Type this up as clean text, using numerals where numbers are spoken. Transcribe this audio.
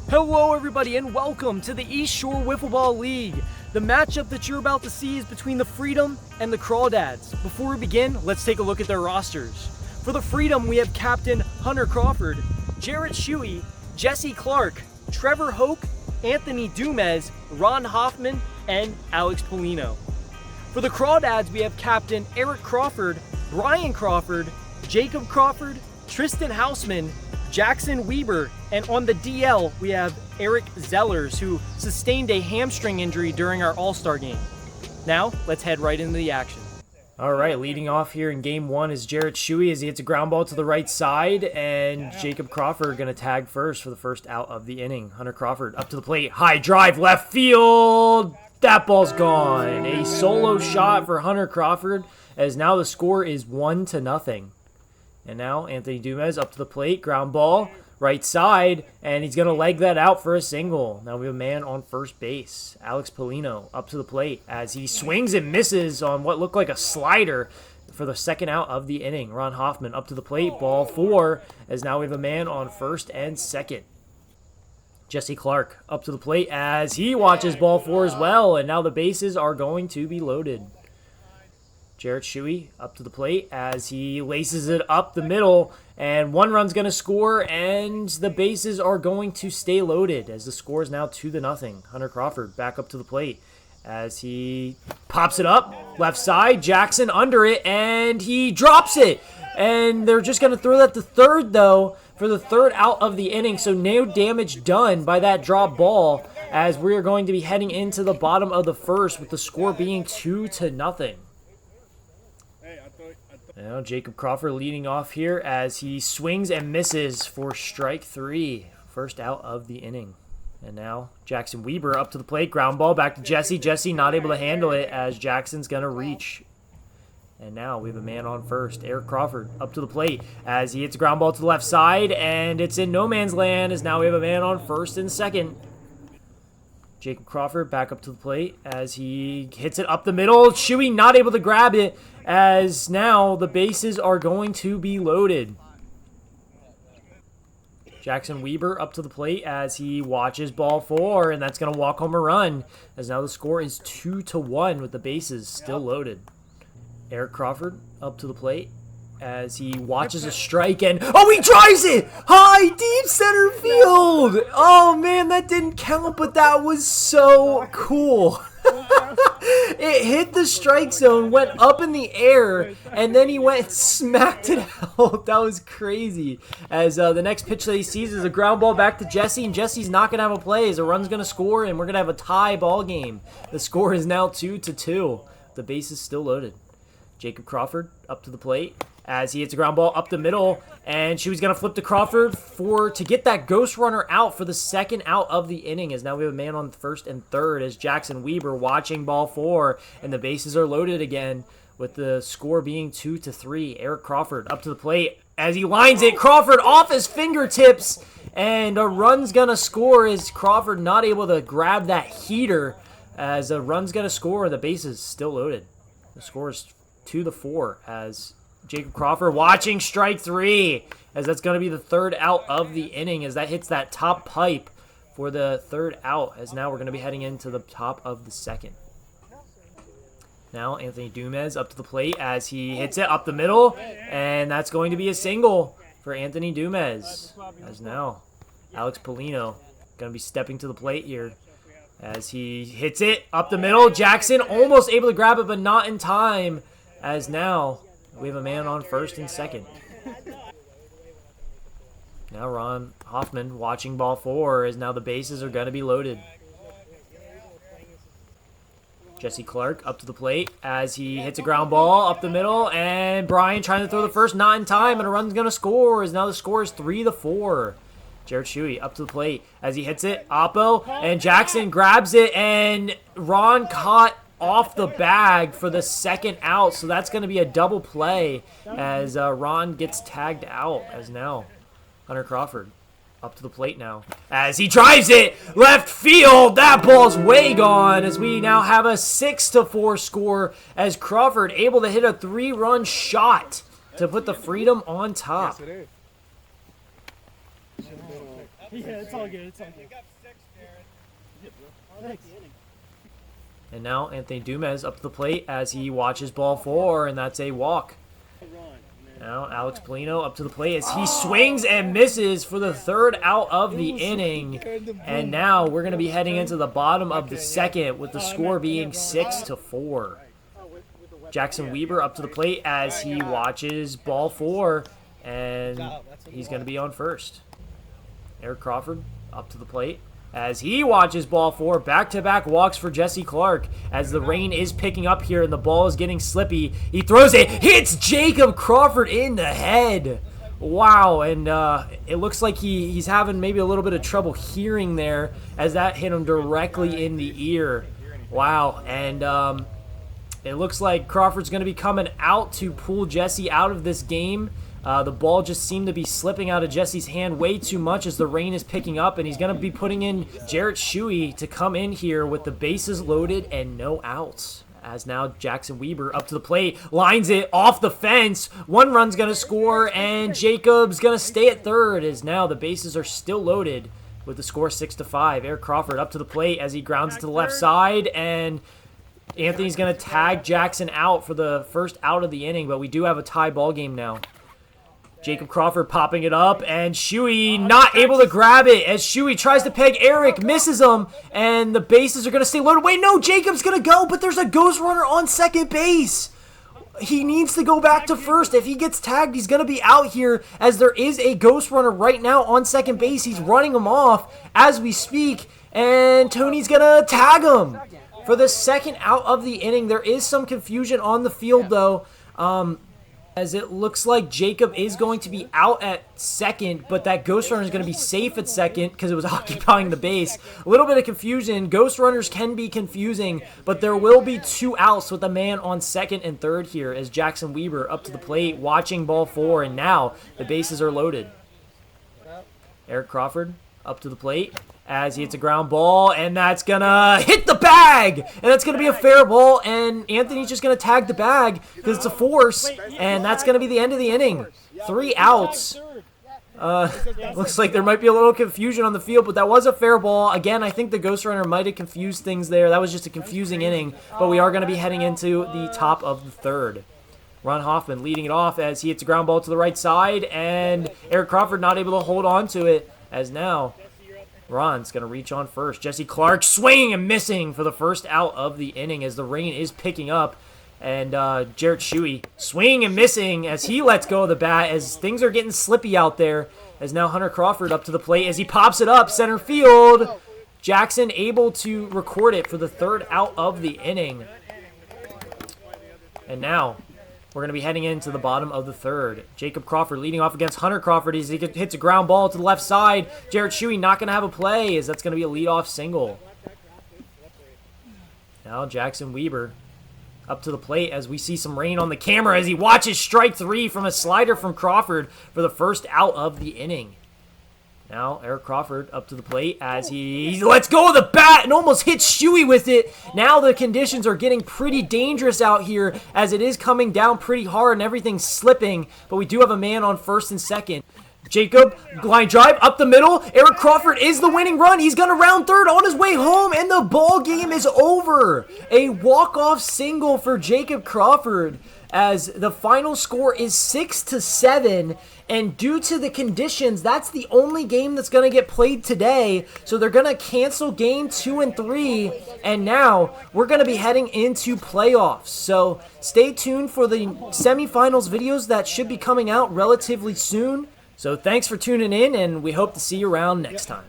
Hello everybody and welcome to the East Shore Wiffle Ball League. The matchup that you're about to see is between the Freedom and the Crawdads. Before we begin, let's take a look at their rosters. For the Freedom, we have Captain Hunter Crawford, Jarrett Shuey, Jesse Clark, Trevor Hoke, Anthony Dumez, Ron Hoffman, and Alex Polino. For the Crawdads, we have Captain Eric Crawford, Brian Crawford, Jacob Crawford, Tristan Hausman, Jackson Weber, and on the DL, we have Eric Zellers, who sustained a hamstring injury during our All-Star game. Now, let's head right into the action. All right, leading off here in game one is Jarrett Shuey as he hits a ground ball to the right side, and Jacob Crawford going to tag first for the first out of the inning. Hunter Crawford up to the plate, high drive, left field. That ball's gone. A solo shot for Hunter Crawford, as now the score is 1-0. And now Anthony Dumez up to the plate, ground ball, right side, and he's going to leg that out for a single. Now we have a man on first base, Alex Polino, up to the plate as he swings and misses on what looked like a slider for the second out of the inning. Ron Hoffman up to the plate, ball 4, as now we have a man on first and second. Jesse Clark up to the plate as he watches ball 4 as well, and now the bases are going to be loaded. Jarrett Shuey up to the plate as he laces it up the middle, and one run's going to score, and the bases are going to stay loaded as the score is now 2-0. Hunter Crawford back up to the plate as he pops it up, left side, Jackson under it, and he drops it. And they're just going to throw that to third, though, for the third out of the inning, so no damage done by that drop ball as we are going to be heading into the bottom of the first with the score being 2-0. Now Jacob Crawford leading off here as he swings and misses for strike 3, first out of the inning. And now Jackson Weber up to the plate, ground ball back to Jesse. Jesse not able to handle it as Jackson's going to reach. And now we have a man on first, Eric Crawford up to the plate as he hits a ground ball to the left side, and it's in no man's land as now we have a man on first and second. Jacob Crawford back up to the plate as he hits it up the middle. Shuey not able to grab it as now the bases are going to be loaded. Jackson Weber up to the plate as he watches ball 4, and that's going to walk home a run as now the score is 2-1 with the bases still loaded. Eric Crawford up to the plate as he watches a strike, and oh, he drives it high deep center field. Oh man, that didn't count, but that was so cool. It hit the strike zone, went up in the air, and then he went and smacked it out. That was crazy. As the next pitch that he sees is a ground ball back to Jesse, and Jesse's not going to have a play as a run's going to score, and we're going to have a tie ball game. The score is now 2-2. The base is still loaded. Jacob Crawford up to the plate as he hits a ground ball up the middle, and she was going to flip to Crawford to get that ghost runner out for the second out of the inning, as now we have a man on first and third as Jackson Weber watching ball 4, and the bases are loaded again with the score being 2-3. Eric Crawford up to the plate as he lines it, Crawford off his fingertips, and a run's going to score as Crawford not able to grab that heater as a run's going to score, and the bases still loaded. The score is 2-4 as Jacob Crawford watching strike 3 as that's going to be the third out of the inning as that hits that top pipe for the third out, as now we're going to be heading into the top of the second. Now Anthony Dumez up to the plate as he hits it up the middle, and that's going to be a single for Anthony Dumez, as now Alex Polino going to be stepping to the plate here as he hits it up the middle. Jackson almost able to grab it but not in time, as now we have a man on first and second. Now Ron Hoffman watching ball 4 as now the bases are going to be loaded. Jesse Clark up to the plate as he hits a ground ball up the middle, and Brian trying to throw the first, not in time, and a run's going to score as now the score is 3-4. Jarrett Shuey up to the plate as he hits it, Oppo, and Jackson grabs it, and Ron caught off the bag for the second out, so that's going to be a double play as Ron gets tagged out, as now Hunter Crawford up to the plate now as he drives it left field. That ball's way gone as we now have a 6-4 score as Crawford able to hit a 3-run shot to put the Freedom on top. Yeah, it's all good. It's all good. Thanks. And now Anthony Dumez up to the plate as he watches ball 4, and that's a walk. Now Alex Polino up to the plate as he swings and misses for the 3rd out of the inning. And now we're going to be heading into the bottom of the 2nd with the score being 6-4. Jackson Weber up to the plate as he watches ball 4, and he's going to be on first. Eric Crawford up to the plate as he watches ball 4. Back-to-back walks for Jesse Clark as the rain is picking up here and the ball is getting slippy. He throws it, hits Jacob Crawford in the head. Wow, and it looks like he's having maybe a little bit of trouble hearing there as that hit him directly in the ear. Wow, and it looks like Crawford's going to be coming out to pull Jesse out of this game. The ball just seemed to be slipping out of Jesse's hand way too much as the rain is picking up, and he's going to be putting in Jarrett Shuey to come in here with the bases loaded and no outs. As now Jackson Weber up to the plate, lines it off the fence. 1 run's going to score, and Jacob's going to stay at 3rd as now the bases are still loaded with the score 6-5. Eric Crawford up to the plate as he grounds to the left side, and Anthony's going to tag Jackson out for the 1st out of the inning, but we do have a tie ball game now. Jacob Crawford popping it up, and Shuey not able to grab it as Shuey tries to peg Eric, misses him, and the bases are going to stay loaded. Wait, no, Jacob's going to go, but there's a ghost runner on second base. He needs to go back to first. If he gets tagged, he's going to be out here as there is a ghost runner right now on second base. He's running him off as we speak, and Tony's going to tag him for the 2nd out of the inning. There is some confusion on the field, though. As it looks like Jacob is going to be out at 2nd, but that ghost runner is going to be safe at 2nd because it was occupying the base. A little bit of confusion. Ghost runners can be confusing, but there will be 2 outs with a man on 2nd and 3rd here as Jackson Weber up to the plate watching ball 4, and now the bases are loaded. Eric Crawford up to the plate as he hits a ground ball, and that's going to hit the bag, and that's going to be a fair ball, and Anthony's just going to tag the bag because it's a force, and that's going to be the end of the inning. 3 outs. Looks like there might be a little confusion on the field, but that was a fair ball. Again, I think the ghost runner might have confused things there. That was just a confusing inning, but we are going to be heading into the top of the 3rd. Ron Hoffman leading it off as he hits a ground ball to the right side, and Eric Crawford not able to hold on to it as now Ron's going to reach on first. Jesse Clark swinging and missing for the 1st out of the inning as the rain is picking up. And Jarrett Shuey swinging and missing as he lets go of the bat as things are getting slippy out there. As now Hunter Crawford up to the plate as he pops it up center field. Jackson able to record it for the 3rd out of the inning. And now we're going to be heading into the bottom of the 3rd. Jacob Crawford leading off against Hunter Crawford as he hits a ground ball to the left side. Jarrett Shuey not going to have a play as that's going to be a leadoff single. Now Jackson Weber up to the plate as we see some rain on the camera as he watches strike 3 from a slider from Crawford for the 1st out of the inning. Now Eric Crawford up to the plate as he lets go of the bat and almost hits Shuey with it. Now the conditions are getting pretty dangerous out here as it is coming down pretty hard and everything's slipping. But we do have a man on 1st and 2nd. Jacob, line drive up the middle. Eric Crawford is the winning run. He's going to round 3rd on his way home, and the ball game is over. A walk-off single for Jacob Crawford as the final score is 6-7. And due to the conditions, that's the only game that's going to get played today. So they're going to cancel game 2 and 3. And now we're going to be heading into playoffs. So stay tuned for the semifinals videos that should be coming out relatively soon. So thanks for tuning in, and we hope to see you around next time.